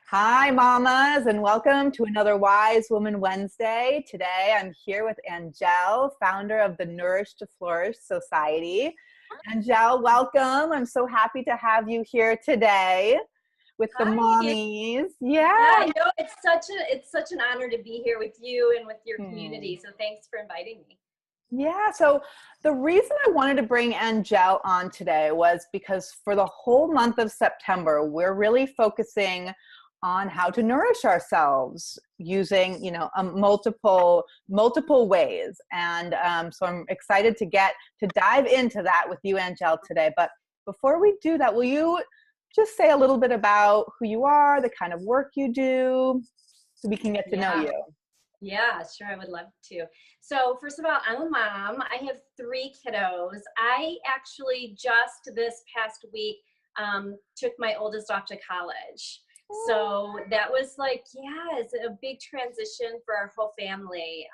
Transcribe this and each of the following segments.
Hi, mamas, and welcome to another Wise Woman Wednesday. Today, I'm here with Angelle, founder of the Nourish to Flourish Society. Angelle, welcome. I'm so happy to have you here today with the Hi. mommies. Yeah, Yeah. I know it's such an honor to be here with you and with your Hmm. community. So thanks for inviting me. Yeah, so the reason I wanted to bring Angelle on today was because for the whole month of September, we're really focusing on how to nourish ourselves using, multiple ways. And so I'm excited to dive into that with you, Angelle, today. But before we do that, will you just say a little bit about who you are, the kind of work you do, so we can get to know Yeah, you? yeah, sure, I would love to. So first of all, I'm a mom. I have three kiddos. I actually just this past week took my oldest off to college. So that was like, yeah, it's a big transition for our whole family.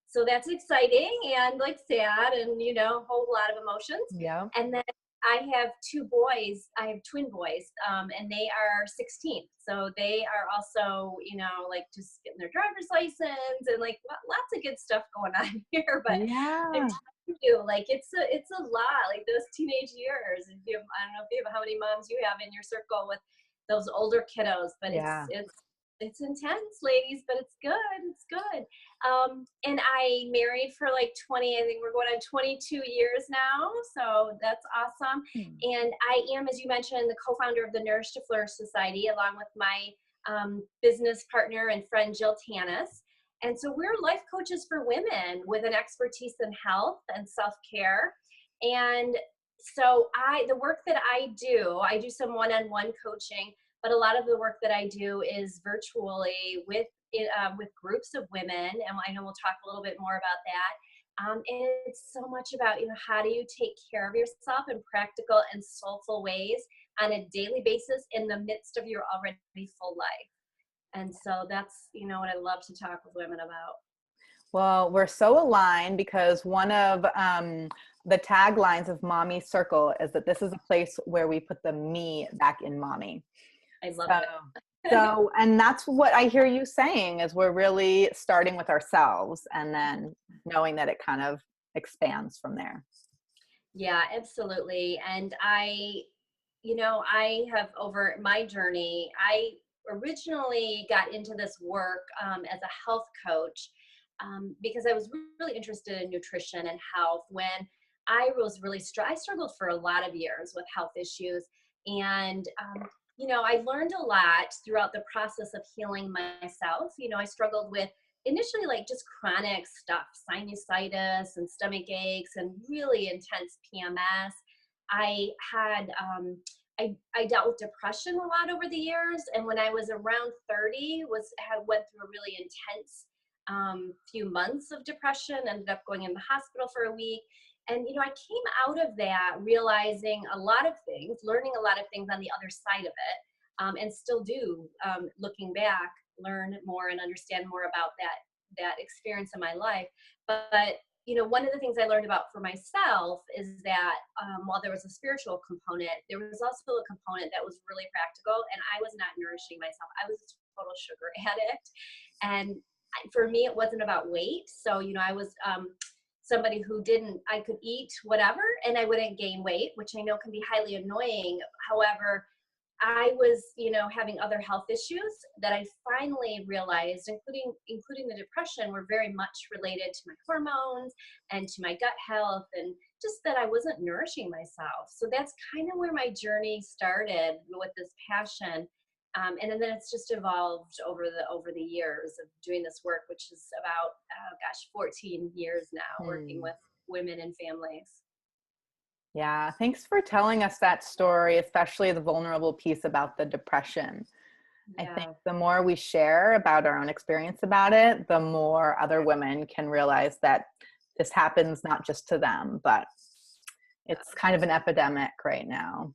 So that's exciting and like sad and a whole lot of emotions. Yeah. And then I have two boys. I have twin boys, and they are 16. So they are also, like just getting their driver's license and like lots of good stuff going on here. But I'm Yeah. telling you, like it's a lot. Like those teenage years. If you have, I don't know if you have how many moms you have in your circle with those older kiddos, but it's Yeah. it's it's intense, ladies. But it's good. It's good. And I married for like 20, I think we're going on 22 years now. So that's awesome. And I am, as you mentioned, the co-founder of the Nourish to Flourish Society, along with my business partner and friend, Jill Tanis. And so we're life coaches for women with an expertise in health and self-care. And so the work that I do some one-on-one coaching, but a lot of the work that I do is virtually with groups of women, and I know we'll talk a little bit more about that. And it's so much about how do you take care of yourself in practical and soulful ways on a daily basis in the midst of your already full life. And so that's what I love to talk with women about. Well, we're so aligned because one of the taglines of Mommy Circle is that this is a place where we put the me back in mommy. I love So, it. and that's what I hear you saying is we're really starting with ourselves and then knowing that it kind of expands from there. Yeah, absolutely. And I have over my journey, I originally got into this work as a health coach because I was really interested in nutrition and health. When I struggled for a lot of years with health issues. And, I learned a lot throughout the process of healing myself. I struggled with initially like just chronic stuff, sinusitis and stomach aches and really intense PMS. I had I dealt with depression a lot over the years, and when I was around 30, went through a really intense few months of depression. Ended up going in the hospital for a week, and I came out of that realizing a lot of things, learning a lot of things on the other side of it, and still do, looking back, learn more and understand more about that experience in my life. But one of the things I learned about for myself is that while there was a spiritual component, there was also a component that was really practical, and I was not nourishing myself. I was a total sugar addict, and for me, it wasn't about weight. So I was somebody who didn't. I could eat whatever, and I wouldn't gain weight, which I know can be highly annoying. However, I was, having other health issues that I finally realized, including the depression, were very much related to my hormones and to my gut health, and just that I wasn't nourishing myself. So that's kind of where my journey started with this passion, and then it's just evolved over the years of doing this work, which is about 14 years now, working Hmm. with women and families. Yeah, thanks for telling us that story, especially the vulnerable piece about the depression. I think Yeah. the more we share about our own experience about it, the more other women can realize that this happens not just to them, but it's kind of an epidemic right now.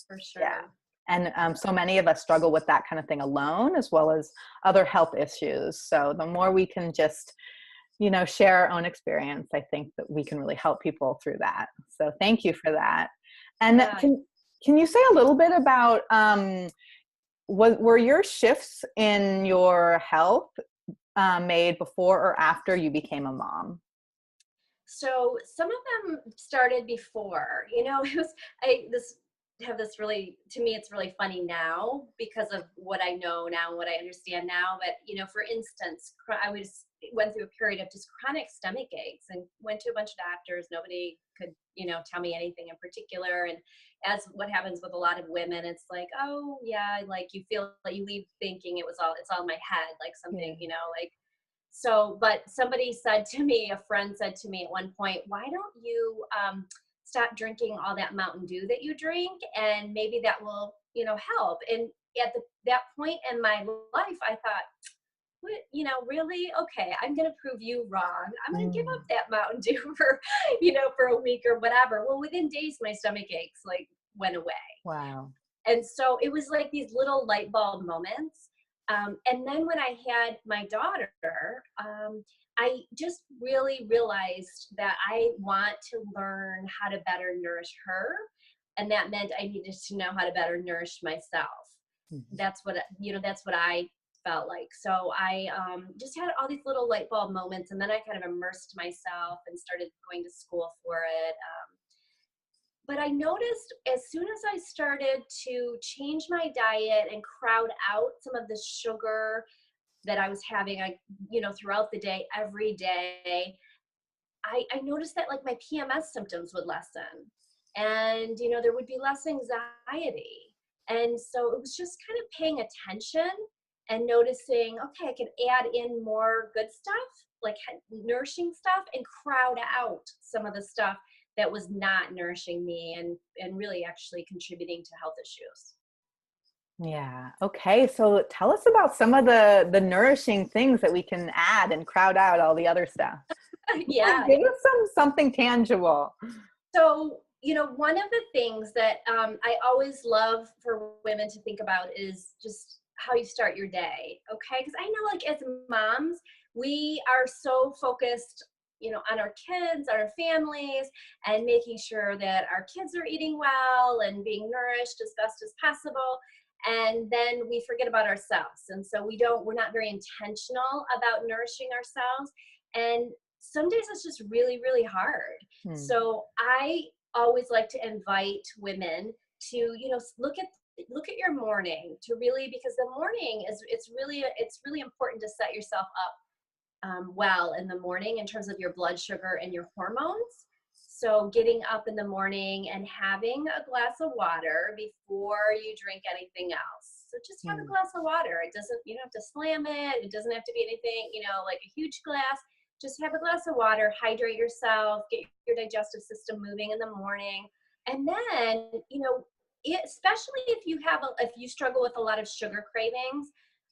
For Yeah. sure. And so many of us struggle with that kind of thing alone, as well as other health issues. So the more we can just, share our own experience, I think that we can really help people through that. So thank you for that. And Yeah. can you say a little bit about were your shifts in your health made before or after you became a mom? So some of them started before, it was, I this have this really, to me, it's really funny now because of what I know now and what I understand now. But, for instance, I went through a period of just chronic stomach aches and went to a bunch of doctors. Nobody could, tell me anything in particular. And as what happens with a lot of women, it's like, oh yeah, like you feel like you leave thinking it's all in my head, like something, Yeah. like. So, but somebody said to me, a friend said to me at one point, why don't you stop drinking all that Mountain Dew that you drink? And maybe that will, help. And at that point in my life, I thought, what, really? Okay, I'm going to prove you wrong. I'm going to give up Mm. that Mountain Dew for, for a week or whatever. Well, within days, my stomach aches like went away. Wow. And so it was like these little light bulb moments. And then when I had my daughter, I just really realized that I want to learn how to better nourish her. And that meant I needed to know how to better nourish myself. Mhm. That's what I felt like. So I just had all these little light bulb moments. And then I kind of immersed myself and started going to school for it. But I noticed as soon as I started to change my diet and crowd out some of the sugar that I was having, throughout the day, every day, I noticed that like my PMS symptoms would lessen, and there would be less anxiety. And so it was just kind of paying attention and noticing, okay, I can add in more good stuff, like nourishing stuff, and crowd out some of the stuff that was not nourishing me and really actually contributing to health issues. Yeah. Okay. So tell us about some of the nourishing things that we can add and crowd out all the other stuff. Yeah. Give us something tangible. So, one of the things that I always love for women to think about is just how you start your day. Okay. Because I know, like, as moms, we are so focused, on our kids, our families, and making sure that our kids are eating well and being nourished as best as possible. And then we forget about ourselves. And so we're not very intentional about nourishing ourselves. And some days it's just really, really hard. Hmm. So I always like to invite women to, look at your morning, to really, because the morning is, it's really important to set yourself up well in the morning in terms of your blood sugar and your hormones. So getting up in the morning and having a glass of water before you drink anything else. So just have a Hmm. glass of water. You don't have to slam it. It doesn't have to be anything, like a huge glass. Just have a glass of water, hydrate yourself, get your digestive system moving in the morning. And then, especially if you struggle with a lot of sugar cravings,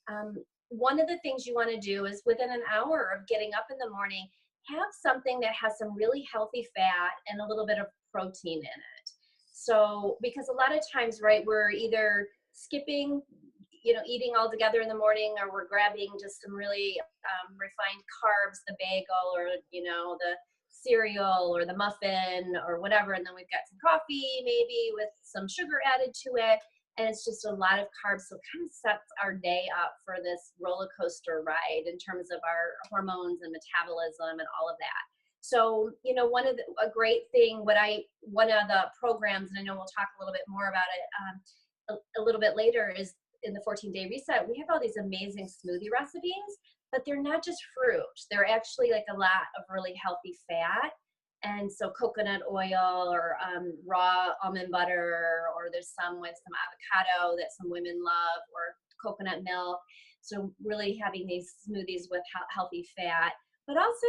um, one of the things you want to do is within an hour of getting up in the morning, have something that has some really healthy fat and a little bit of protein in it. So, because a lot of times, right, we're either skipping, eating all together in the morning, or we're grabbing just some really refined carbs, the bagel or, the cereal or the muffin or whatever. And then we've got some coffee, maybe with some sugar added to it, and it's just a lot of carbs. So it kind of sets our day up for this roller coaster ride in terms of our hormones and metabolism and all of that. So, a great thing, one of the programs, and I know we'll talk a little bit more about it a little bit later, is in the 14-day reset. We have all these amazing smoothie recipes, but they're not just fruit. They're actually like a lot of really healthy fat. And so coconut oil or raw almond butter, or there's some with some avocado that some women love, or coconut milk. So really having these smoothies with healthy fat. But also,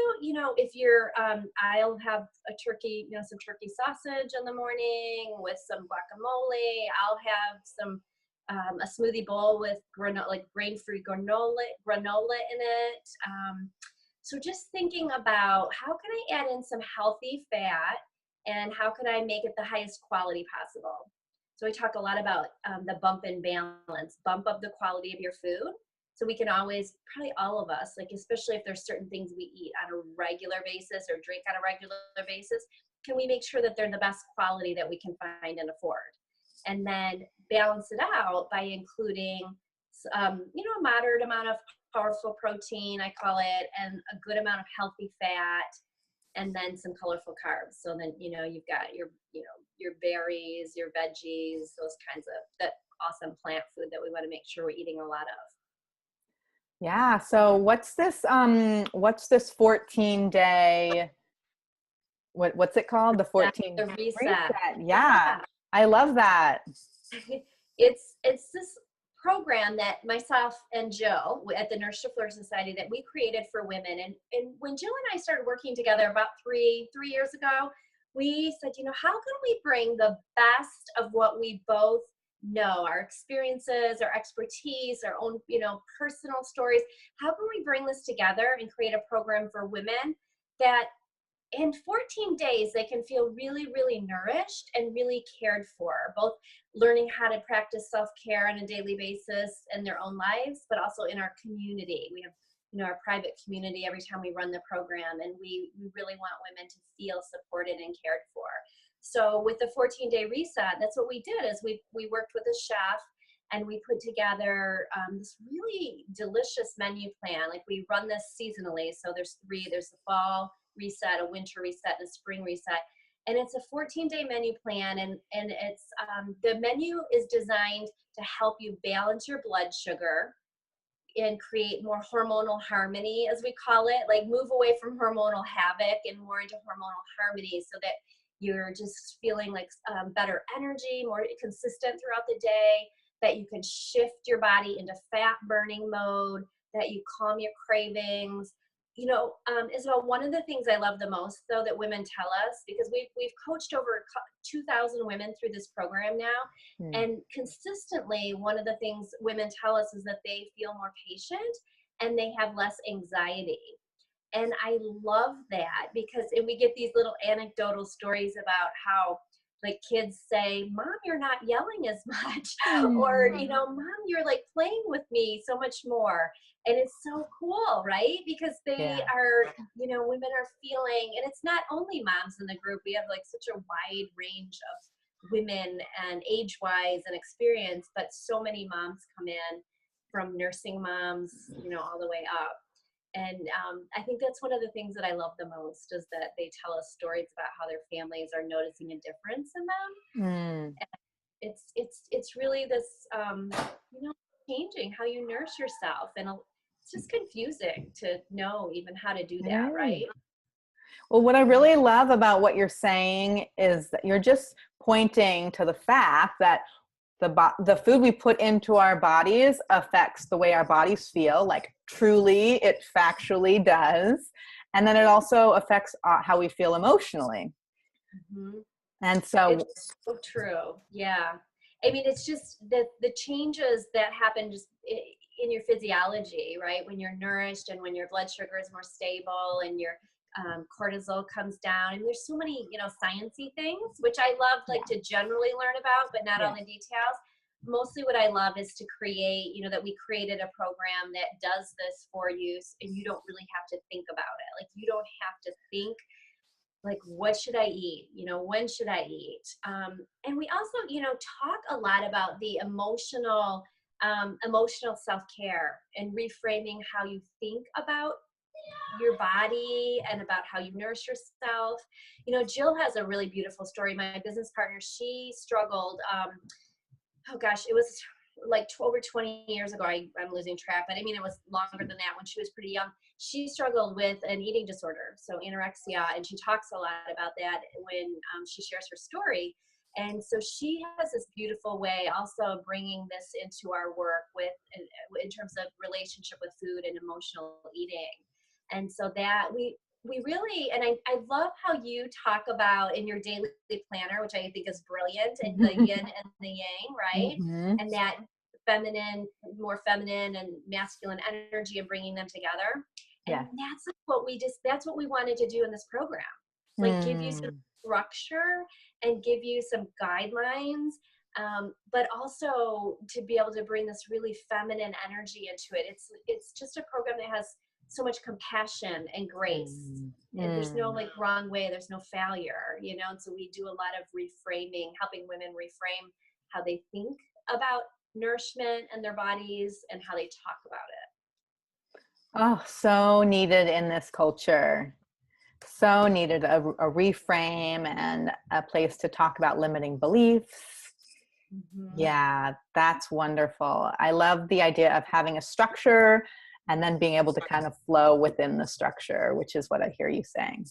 if you're, I'll have a turkey, some turkey sausage in the morning with some guacamole. I'll have some a smoothie bowl with granola, like grain-free granola in it. So just thinking about how can I add in some healthy fat, and how can I make it the highest quality possible. So we talk a lot about the bump and balance, bump up the quality of your food. So we can always, probably all of us, like especially if there's certain things we eat on a regular basis or drink on a regular basis, can we make sure that they're the best quality that we can find and afford? and then balance it out by including, a moderate amount of powerful protein, I call it, and a good amount of healthy fat, and then some colorful carbs. So then, you've got your berries, your veggies, those kinds of that awesome plant food that we want to make sure we're eating a lot of. Yeah. So what's this 14-day, what's it called? The 14 The reset. reset. Yeah. I love that. It's this program that myself and Jill at the Nourish Society that we created for women. And when Jill and I started working together about three years ago, we said, how can we bring the best of what we both know, our experiences, our expertise, our own, personal stories. How can we bring this together and create a program for women that in 14 days, they can feel really, really nourished and really cared for, both learning how to practice self-care on a daily basis in their own lives, but also in our community. We have, our private community every time we run the program, and we really want women to feel supported and cared for. So with the 14-day reset, that's what we did is we worked with a chef and we put together this really delicious menu plan. Like we run this seasonally. So there's the fall reset, a winter reset, and a spring reset. And it's a 14-day menu plan. And it's the menu is designed to help you balance your blood sugar and create more hormonal harmony, as we call it, like move away from hormonal havoc and more into hormonal harmony so that you're just feeling like better energy, more consistent throughout the day, that you can shift your body into fat burning mode, that you calm your cravings. Isabel, one of the things I love the most, though, that women tell us, because we've coached over 2,000 women through this program now, and consistently, one of the things women tell us is that they feel more patient and they have less anxiety. And I love that because we get these little anecdotal stories about how, like, kids say, "Mom, you're not yelling as much," or, "Mom, you're like playing with me so much more." And it's so cool, right? Because they are, women are feeling, and it's not only moms in the group. We have like such a wide range of women and age-wise and experience, but so many moms come in from nursing moms, all the way up. And I think that's one of the things that I love the most is that they tell us stories about how their families are noticing a difference in them. And it's really this, changing how you nurse yourself. And it's just confusing to know even how to do that, right? Well, what I really love about what you're saying is that you're just pointing to the fact that the food we put into our bodies affects the way our bodies feel, like truly it factually does. And then it also affects how we feel emotionally. And so it's so true. Yeah. I mean, it's just the changes that happen just in your physiology, right? When you're nourished and when your blood sugar is more stable and your cortisol comes down, and there's so many, sciencey things, which I love, like to generally learn about, but not all the details. Mostly what I love is to create, that we created a program that does this for you, and you don't really have to think about it. Like you don't have to think like, what should I eat? When should I eat? And we also, talk a lot about the emotional self-care and reframing how you think about your body and about how you nourish yourself. Jill has a really beautiful story. My business partner, she struggled, it was like over 20 years ago. I'm losing track, but I mean, it was longer than that. When she was pretty young, she struggled with an eating disorder, so anorexia, and she talks a lot about that when she shares her story. And so she has this beautiful way also bringing this into our work in terms of relationship with food and emotional eating. And so that we really, and I love how you talk about in your daily planner, which I think is brilliant, and the yin and the yang, right? And that more feminine and masculine energy and bringing them together. And that's what we wanted to do in this program. Like give you some structure and give you some guidelines, but also to be able to bring this really feminine energy into it. It's just a program that has so much compassion and grace, and there's no like wrong way, there's no failure, and so we do a lot of reframing, helping women reframe how they think about nourishment and their bodies and how they talk about it. Oh, so needed in this culture. So needed a reframe and a place to talk about limiting beliefs. Mm-hmm. Yeah, that's wonderful. I love the idea of having a structure and then being able to kind of flow within the structure, which is what I hear you saying.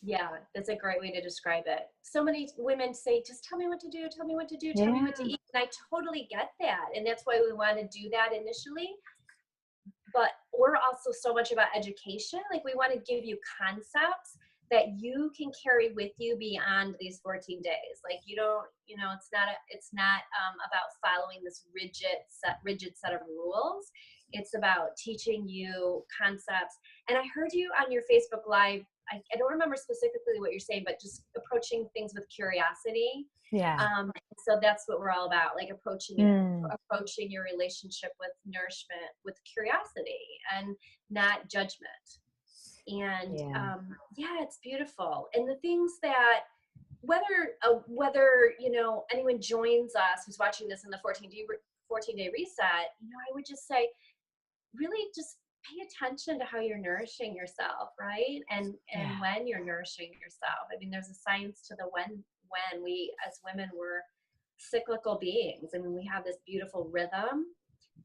Yeah, that's a great way to describe it. So many women say, just tell me what to do, tell me what to do, tell me what to Yeah. eat. And I totally get that. And that's why we want to do that initially. But we're also so much about education. Like we want to give you concepts that you can carry with you beyond these 14 days. Like you don't, it's not about following this rigid set of rules. It's about teaching you concepts. And I heard you on your Facebook Live. I don't remember specifically what you're saying, but just approaching things with curiosity. Yeah. So that's what we're all about, like approaching your relationship with nourishment with curiosity and not judgment. And yeah, it's beautiful. And the things that whether anyone joins us who's watching this in the 14-day reset, I would just say really just pay attention to how you're nourishing yourself, right? And when you're nourishing yourself. I mean, there's a science to the when we as women we're cyclical beings. I mean, we have this beautiful rhythm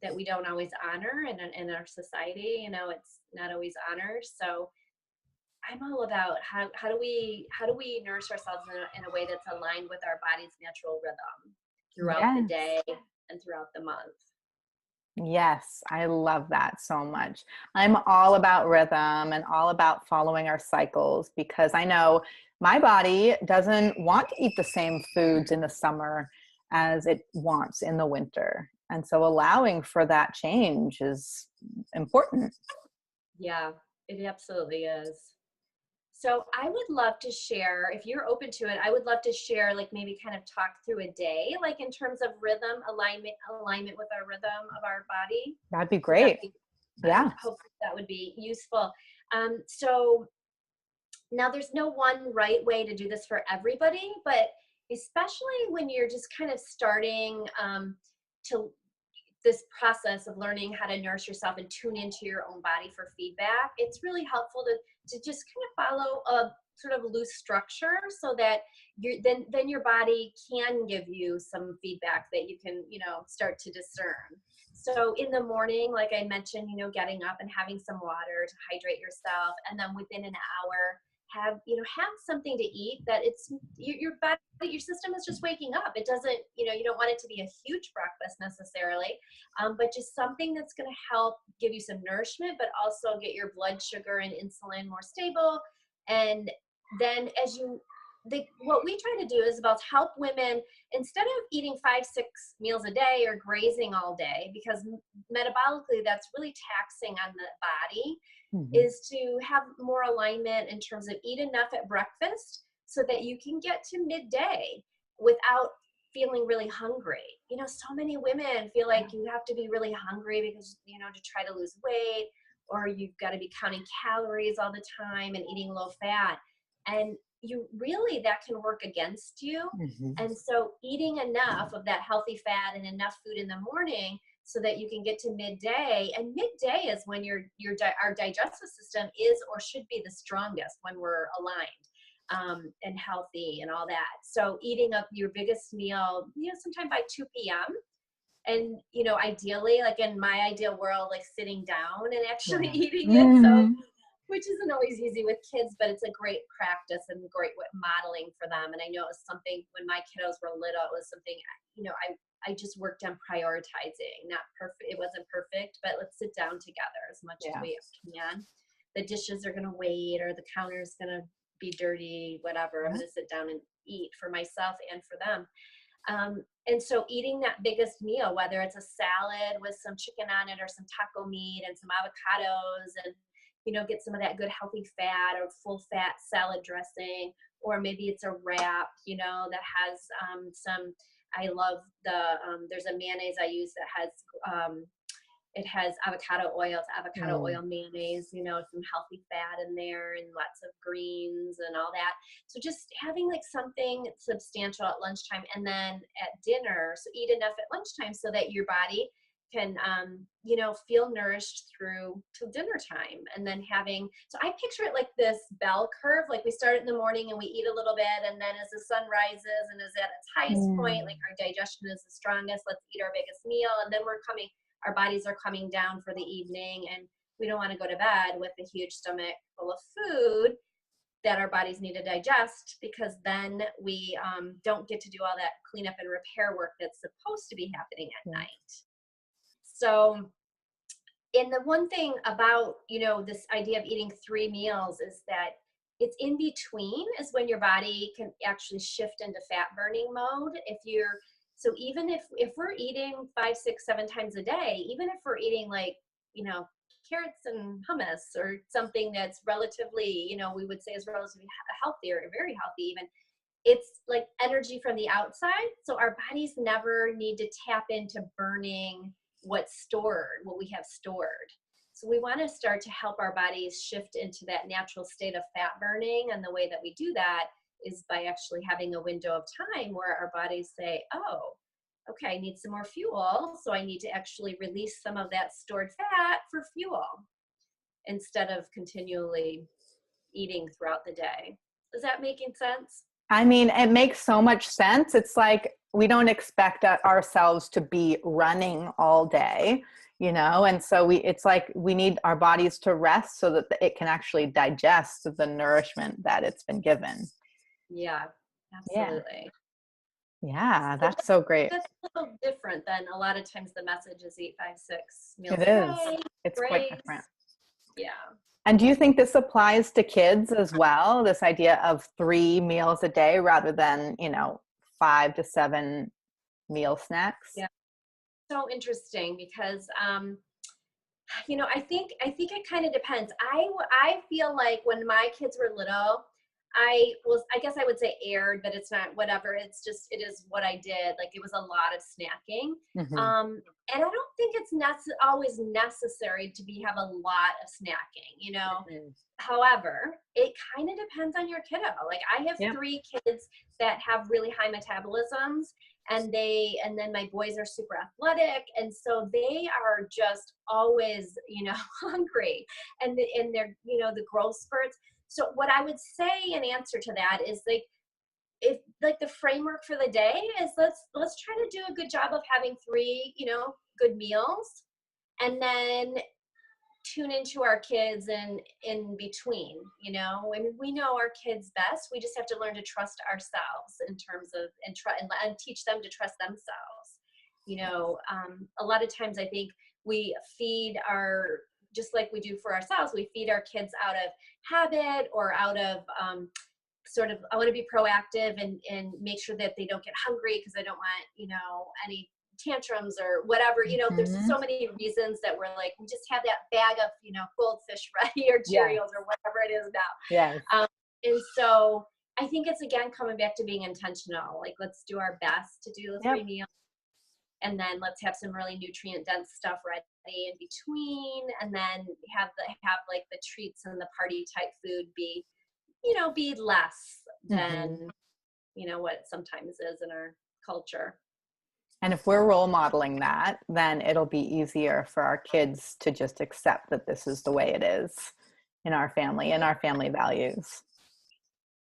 that we don't always honor in our society. It's not always honored. So I'm all about how do we nourish ourselves in a way that's aligned with our body's natural rhythm throughout the Yes. day and throughout the month. Yes, I love that so much. I'm all about rhythm and all about following our cycles because I know my body doesn't want to eat the same foods in the summer as it wants in the winter. And so allowing for that change is important. Yeah, it absolutely is. So I would love to share, if you're open to it, I would love to share, like maybe kind of talk through a day, like in terms of rhythm, alignment with our rhythm of our body. That'd be great. Yeah. Hopefully that would be useful. So now there's no one right way to do this for everybody, but especially when you're just kind of starting to this process of learning how to nourish yourself and tune into your own body for feedback, it's really helpful to just kind of follow a sort of loose structure so that then your body can give you some feedback that you can, start to discern. So in the morning, like I mentioned, getting up and having some water to hydrate yourself, and then within an hour, have something to eat that it's your body, your system is just waking up. It doesn't, you don't want it to be a huge breakfast necessarily, but just something that's going to help give you some nourishment, but also get your blood sugar and insulin more stable. And then what we try to do is about help women, instead of eating 5-6 meals a day or grazing all day, because metabolically that's really taxing on the body, is to have more alignment in terms of eat enough at breakfast so that you can get to midday without feeling really hungry. So many women feel like you have to be really hungry because, to try to lose weight, or you've got to be counting calories all the time and eating low fat. And that can work against you. And so eating enough of that healthy fat and enough food in the morning so that you can get to midday, and midday is when our digestive system is or should be the strongest, when we're aligned and healthy and all that. So eating up your biggest meal, sometime by 2 p.m. And, ideally, like in my ideal world, like sitting down and actually eating it. So, which isn't always easy with kids, but it's a great practice and great modeling for them. And I know it was something when my kiddos were little, it was something, I just worked on prioritizing. Not perfect. It wasn't perfect, but let's sit down together as much as we can. The dishes are going to wait, or the counter is going to be dirty, whatever. I'm going to sit down and eat for myself and for them. And so eating that biggest meal, whether it's a salad with some chicken on it or some taco meat and some avocados, and get some of that good healthy fat or full fat salad dressing, or maybe it's a wrap, that has some, I love there's a mayonnaise I use that has it has avocado Mm. oil mayonnaise, some healthy fat in there and lots of greens and all that. So just having like something substantial at lunchtime and then at dinner. So eat enough at lunchtime so that your body can, feel nourished through till dinner time. And then so I picture it like this bell curve, like we start in the morning and we eat a little bit. And then as the sun rises and is at its highest point, like our digestion is the strongest, let's eat our biggest meal. And then our bodies are coming down for the evening, and we don't want to go to bed with a huge stomach full of food that our bodies need to digest, because then we don't get to do all that cleanup and repair work that's supposed to be happening at night. So, and the one thing about, this idea of eating 3 meals is that it's in between is when your body can actually shift into fat burning mode. So even if we're eating 5, 6, 7 times a day, even if we're eating like, carrots and hummus or something that's relatively, we would say is relatively healthy or very healthy even, it's like energy from the outside. So our bodies never need to tap into burning what we have stored. So we want to start to help our bodies shift into that natural state of fat burning. And the way that we do that is by actually having a window of time where our bodies say, oh, okay, I need some more fuel. So I need to actually release some of that stored fat for fuel instead of continually eating throughout the day. Is that making sense? I mean, it makes so much sense. It's like we don't expect ourselves to be running all day, and so it's like we need our bodies to rest so that it can actually digest the nourishment that it's been given. Yeah, absolutely. Yeah, that's so great. That's a little different than a lot of times the message is eat 5, 6 meals It a is. day. It's quite Grace. different. Yeah. And do you think this applies to kids as well? This idea of 3 meals a day rather than, 5 to 7 meal snacks? Yeah. So interesting because, I think it kind of depends. I feel like when my kids were little, I guess I would say aired, but it's not, whatever. It is what I did. Like it was a lot of snacking. Mm-hmm. And I don't think it's always necessary to have a lot of snacking, Mm-hmm. However, it kind of depends on your kiddo. Like I have 3 kids that have really high metabolisms, and then my boys are super athletic, and so they are just always, hungry, and they're, the growth spurts. So what I would say in answer to that is like, if like the framework for the day is let's try to do a good job of having 3, good meals, and then tune into our kids in between. I mean, we know our kids best. We just have to learn to trust ourselves in terms of and teach them to trust themselves. A lot of times I think we feed just like we do for ourselves, we feed our kids out of habit or out of sort of, I want to be proactive and make sure that they don't get hungry because I don't want, any tantrums or whatever. There's Mm-hmm. so many reasons that we're like, we just have that bag of, goldfish ready or Cheerios or whatever it is now. Yes. And so I think it's, again, coming back to being intentional. Like, let's do our best to do the 3 meals. And then let's have some really nutrient dense stuff ready in between. And then have like the treats and the party type food be less than, what it sometimes is in our culture. And if we're role modeling that, then it'll be easier for our kids to just accept that this is the way it is in our family and our family values.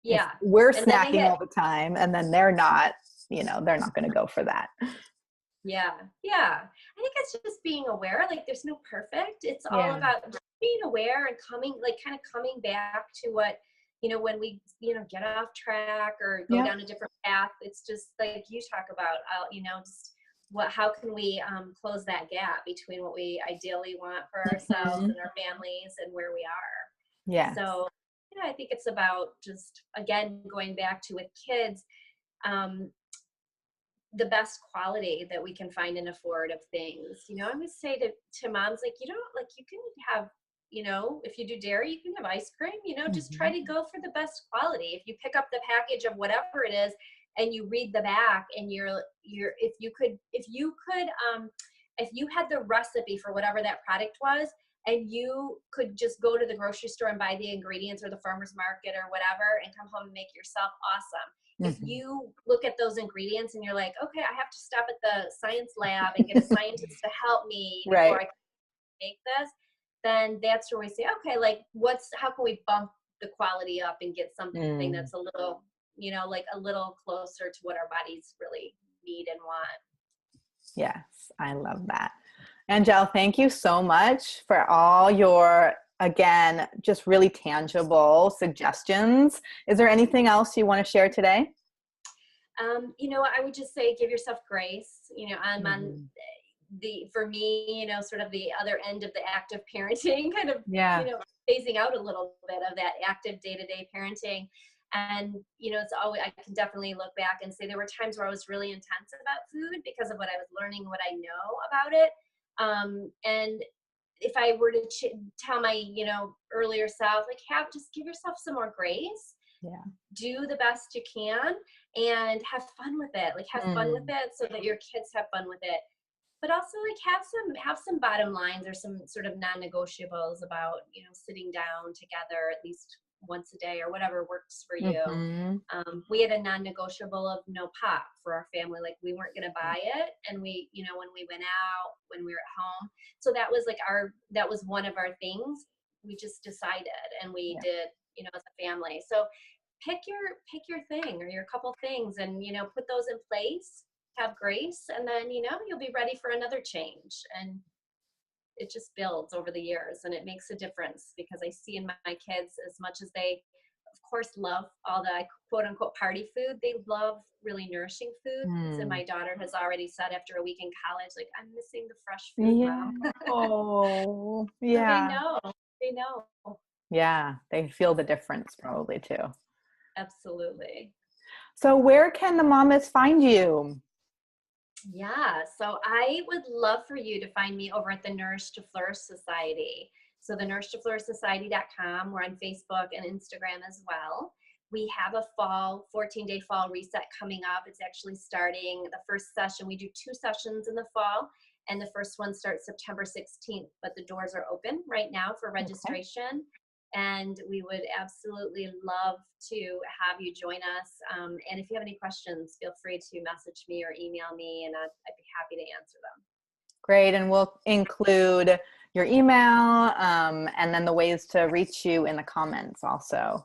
Yeah. If we're snacking all the time and then they're not, they're not going to go for that. Yeah. Yeah. I think it's just being aware. Like there's no perfect. It's all about just being aware and coming back to what, when we, get off track or go down a different path. It's just like you talk about, just how can we close that gap between what we ideally want for ourselves and our families and where we are. Yeah. So, I think it's about just, again, going back to with kids, the best quality that we can find and afford of things. I would say to moms, like, you can have, if you do dairy, you can have ice cream, just try to go for the best quality. If you pick up the package of whatever it is and you read the back and if you could if you had the recipe for whatever that product was, and you could just go to the grocery store and buy the ingredients or the farmer's market or whatever and come home and make yourself, awesome. If you look at those ingredients and you're like, okay, I have to stop at the science lab and get a scientist to help me before I can make this, then that's where we say, okay, like how can we bump the quality up and get something that's a little, like a little closer to what our bodies really need and want. Yes, I love that. Angelle, thank you so much for all your, again, just really tangible suggestions. Is there anything else you want to share today? I would just say give yourself grace. I'm on for me, sort of the other end of the active parenting, kind of, phasing out a little bit of that active day-to-day parenting. And, it's always, I can definitely look back and say there were times where I was really intense about food because of what I was learning, what I know about it. And if I were to tell my, earlier self, like just give yourself some more grace. Yeah. Do the best you can and have fun with it. Like have fun with it so that your kids have fun with it. But also like have some bottom lines or some sort of non-negotiables about, sitting down together at least once a day or whatever works for you. We had a non-negotiable of no pop for our family. Like we weren't going to buy it. And we, when we went out, when we were at home. So that was like that was one of our things. We just decided and we did, as a family. So pick your thing or your couple things and, put those in place, have grace, and then, you'll be ready for another change. And it just builds over the years and it makes a difference because I see in my kids, as much as they of course love all the quote unquote party food, they love really nourishing foods. And my daughter has already said after a week in college, like, I'm missing the fresh food, Mom. Oh, yeah. So they know. Yeah, they feel the difference probably too. Absolutely. So where can the mamas find you? Yeah, so I would love for you to find me over at the Nourish to Flourish Society. So the Nourish to Flourish Society.com. We're on Facebook and Instagram as well. We have a 14-day fall reset coming up. It's actually starting the first session. We do 2 sessions in the fall, and the first one starts September 16th, but the doors are open right now for registration. Okay. And we would absolutely love to have you join us. And if you have any questions, feel free to message me or email me, and I'd be happy to answer them. Great. And we'll include your email and then the ways to reach you in the comments also.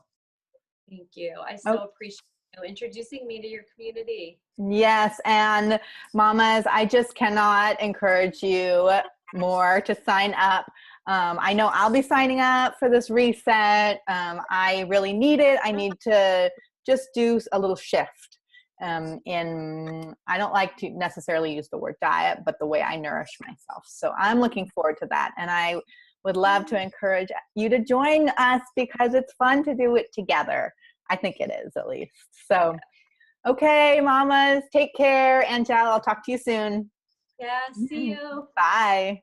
Thank you. I so appreciate you introducing me to your community. Yes. And mamas, I just cannot encourage you more to sign up. I know I'll be signing up for this reset. I really need it. I need to just do a little shift I don't like to necessarily use the word diet, but the way I nourish myself. So I'm looking forward to that. And I would love to encourage you to join us because it's fun to do it together. I think it is, at least. So, okay, mamas, take care. Angelle, I'll talk to you soon. Yeah, see you. Bye.